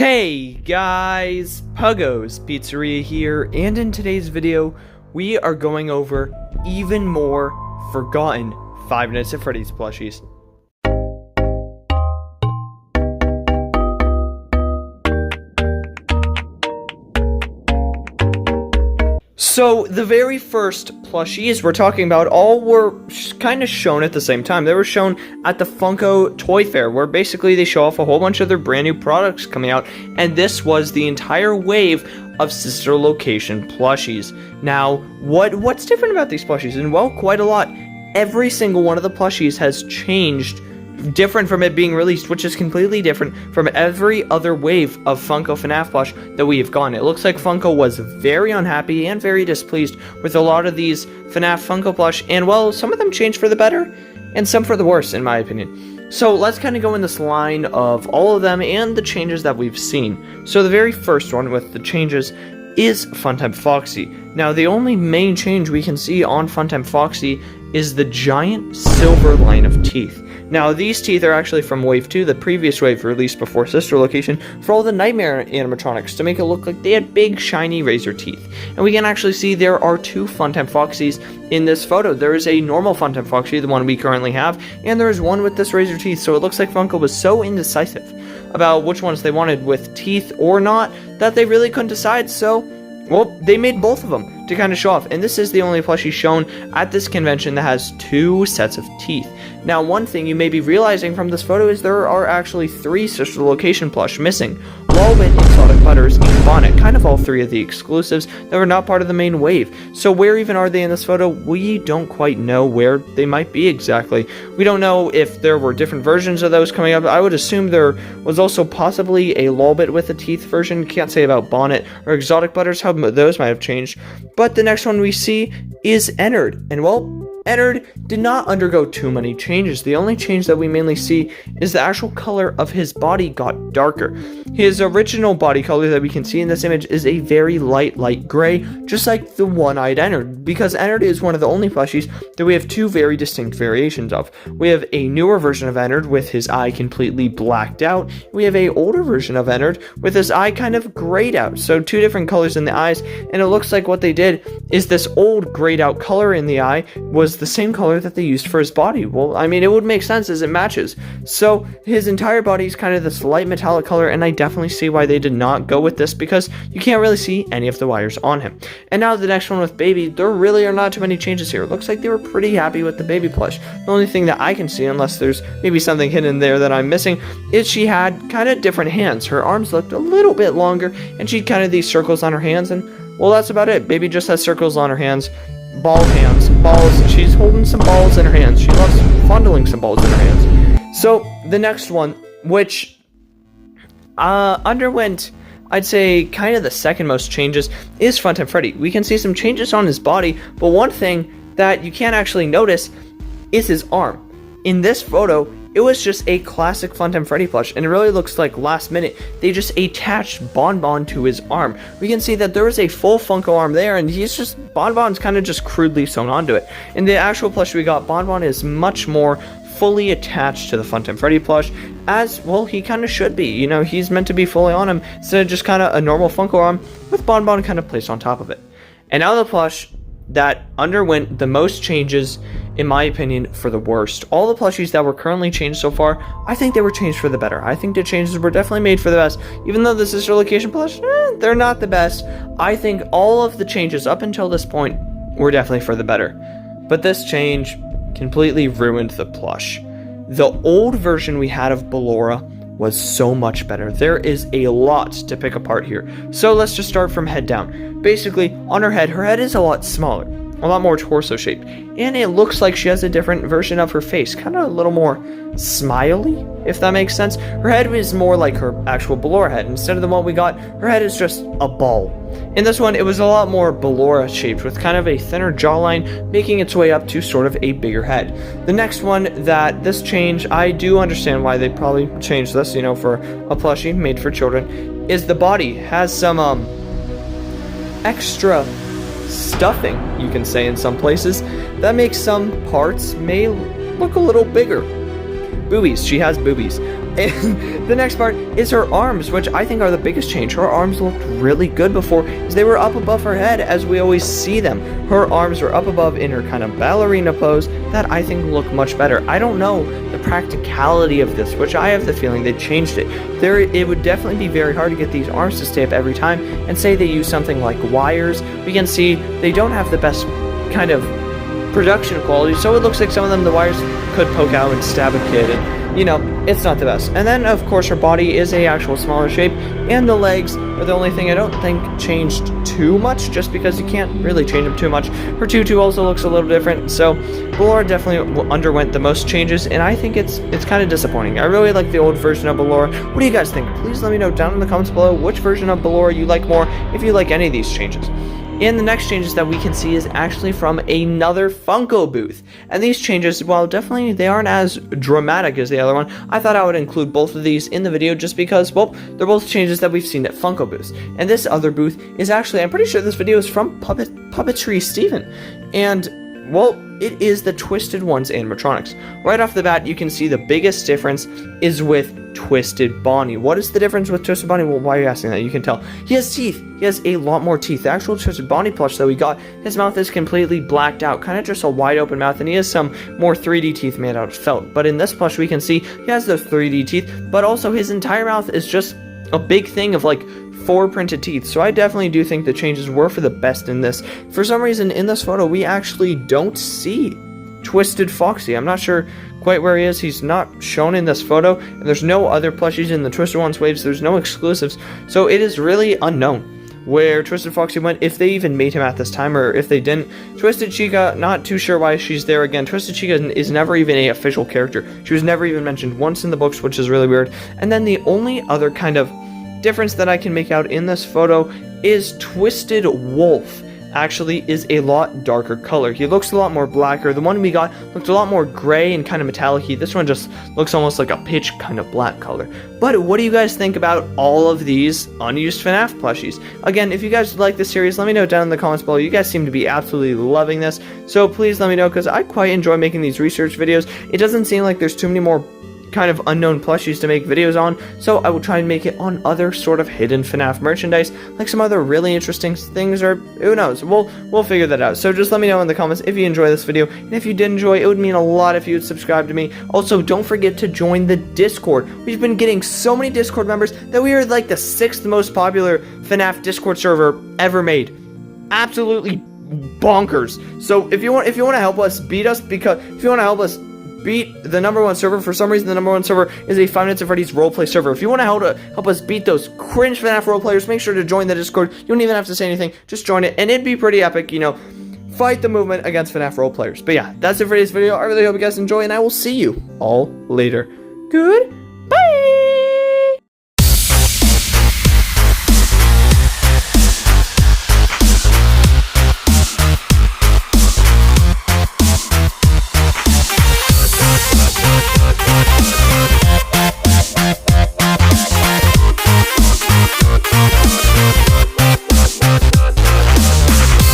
Hey guys, Puggo's Pizzeria here, and in today's video, we are going over even more forgotten Five Nights at Freddy's plushies. So, the very first plushies we're talking about all were kind of shown at the same time. They were shown at the Funko Toy Fair, where basically they show off a whole bunch of their brand new products coming out, and this was the entire wave of sister location plushies. Now, what's different about these plushies? And well, quite a lot. Every single one of the plushies has changed, different from it being released, which is completely different from every other wave of Funko Fnaf Plush that we have gotten. It looks like Funko was very unhappy and very displeased with a lot of these Fnaf Funko Plush, and well, some of them changed for the better, and some for the worse, in my opinion. So let's kind of go in this line of all of them and the changes that we've seen. So the very first one with the changes is Funtime Foxy. Now, the only main change we can see on Funtime Foxy is the giant silver line of teeth. Now, these teeth are actually from Wave 2, the previous wave released before Sister Location, for all the Nightmare animatronics to make it look like they had big, shiny razor teeth. And we can actually see there are two Funtime Foxys in this photo. There is a normal Funtime Foxy, the one we currently have, and there is one with this razor teeth, so it looks like Funko was so indecisive about which ones they wanted with teeth or not that they really couldn't decide, so well, they made both of them to kind of show off, and this is the only plushie shown at this convention that has two sets of teeth. Now, one thing you may be realizing from this photo is there are actually three Sister Location plush missing: Lolbit, Exotic Butters, and Bonnet, kind of all three of the exclusives that were not part of the main wave. So where even are they in this photo? We don't quite know where they might be exactly. We don't know if there were different versions of those coming up. I would assume there was also possibly a Lolbit with a teeth version. Can't say about Bonnet or Exotic Butters how those might have changed. But the next one we see is Ennard, and well, Ennard did not undergo too many changes. The only change that we mainly see is the actual color of his body got darker. His original body color that we can see in this image is a very light gray, just like the one-eyed Ennard, because Ennard is one of the only plushies that we have two very distinct variations of. We have a newer version of Ennard with his eye completely blacked out. We have a older version of Ennard with his eye kind of grayed out. So two different colors in the eyes, and it looks like what they did is this old grayed out color in the eye was the same color that they used for his body. Well, I mean, it would make sense as it matches. So his entire body is kind of this light metallic color, and I definitely see why they did not go with this, because you can't really see any of the wires on him. And now the next one with Baby, there really are not too many changes here. It looks like they were pretty happy with the Baby plush. The only thing that I can see, unless there's maybe something hidden there that I'm missing, is she had kind of different hands. Her arms looked a little bit longer, and she had kind of these circles on her hands, and well, that's about it. Baby just has circles on her hands. Ball hands, balls. She's holding some balls in her hands. She loves fondling some balls in her hands. So the next one, which underwent, I'd say, kind of the second most changes, is Funtime Freddy. We can see some changes on his body, but one thing that you can't actually notice is his arm. In this photo, it was just a classic Funtime Freddy plush, and it really looks like last minute they just attached Bonbon to his arm. We can see that there is a full Funko arm there, and Bonbon's kind of just crudely sewn onto it. In the actual plush we got, Bonbon is much more fully attached to the Funtime Freddy plush, as well he kind of should be. You know, he's meant to be fully on him instead of just kind of a normal Funko arm with Bonbon kind of placed on top of it. And now the plush that underwent the most changes, in my opinion, for the worst. All the plushies that were currently changed so far, I think they were changed for the better. I think the changes were definitely made for the best. Even though the Sister Location plush, they're not the best. I think all of the changes up until this point were definitely for the better. But this change completely ruined the plush. The old version we had of Ballora was so much better. There is a lot to pick apart here. So let's just start from head down. Basically, on her head is a lot smaller, a lot more torso shaped, and it looks like she has a different version of her face, kind of a little more smiley, if that makes sense. Her head is more like her actual Ballora head. Instead of the one we got, her head is just a ball. In this one, it was a lot more Ballora shaped, with kind of a thinner jawline, making its way up to sort of a bigger head. The next one that this change, I do understand why they probably changed this, you know, for a plushie made for children, is the body has some extra stuffing, you can say, in some places, that makes some parts may look a little bigger. Boobies. She has boobies. And the next part is her arms, which I think are the biggest change. Her arms looked really good before, as they were up above her head as we always see them. Her arms were up above in her kind of ballerina pose that I think look much better. I don't know the practicality of this, which I have the feeling they changed it. It would definitely be very hard to get these arms to stay up every time, and say they use something like wires. We can see they don't have the best kind of production quality, so it looks like some of them, the wires could poke out and stab a kid, and you know, it's not the best. And then of course her body is a actual smaller shape, and the legs are the only thing I don't think changed too much, just because you can't really change them too much. Her tutu also looks a little different, so Ballora definitely underwent the most changes, and I think it's kind of disappointing. I really like the old version of Ballora. What do you guys think? Please let me know down in the comments below which version of Ballora you like more, if you like any of these changes. And the next changes that we can see is actually from another Funko booth. And these changes, while definitely they aren't as dramatic as the other one, I thought I would include both of these in the video just because, well, they're both changes that we've seen at Funko booths. And this other booth is actually, I'm pretty sure this video is from Puppetry Steven. And, well, it is the Twisted Ones animatronics. Right off the bat, you can see the biggest difference is with Twisted Bonnie. What is the difference with Twisted Bonnie? Well, why are you asking that? You can tell. He has teeth. He has a lot more teeth. The actual Twisted Bonnie plush that we got, his mouth is completely blacked out, kind of just a wide open mouth, and he has some more 3D teeth made out of felt. But in this plush, we can see he has those 3D teeth, but also his entire mouth is just a big thing of like 4 printed teeth. So I definitely do think the changes were for the best in this. For some reason, in this photo, we actually don't see Twisted Foxy. I'm not sure quite where he is. He's not shown in this photo, and there's no other plushies in the Twisted Ones waves. There's no exclusives, so it is really unknown where Twisted Foxy went, if they even made him at this time, or if they didn't. Twisted Chica, not too sure why she's there again. Twisted Chica is never even a official character. She was never even mentioned once in the books, which is really weird. And then the only other kind of difference that I can make out in this photo is Twisted Wolf actually is a lot darker color. He looks a lot more blacker. The one we got looked a lot more gray and kind of metallic-y. This one just looks almost like a pitch kind of black color. But what do you guys think about all of these unused FNAF plushies? Again, if you guys like this series, let me know down in the comments below. You guys seem to be absolutely loving this, so please let me know, because I quite enjoy making these research videos. It doesn't seem like there's too many more kind of unknown plushies to make videos on, so I will try and make it on other sort of hidden FNAF merchandise, like some other really interesting things, or who knows, we'll figure that out. So just let me know in the comments if you enjoy this video, and if you did enjoy, it would mean a lot if you would subscribe to me. Also, don't forget to join the Discord. We've been getting so many Discord members that we are like the 6th most popular FNAF Discord server ever made. Absolutely bonkers. So if you want to help us beat us, because if you want to help us beat the #1 server, for some reason the #1 server is a 5 Nights at Freddy's roleplay server. If you want to help us beat those cringe FNAF roleplayers, make sure to join the Discord. You don't even have to say anything, just join it, and it'd be pretty epic, you know, fight the movement against FNAF roleplayers. But yeah, that's it for today's video. I really hope you guys enjoy, and I will see you all later. Good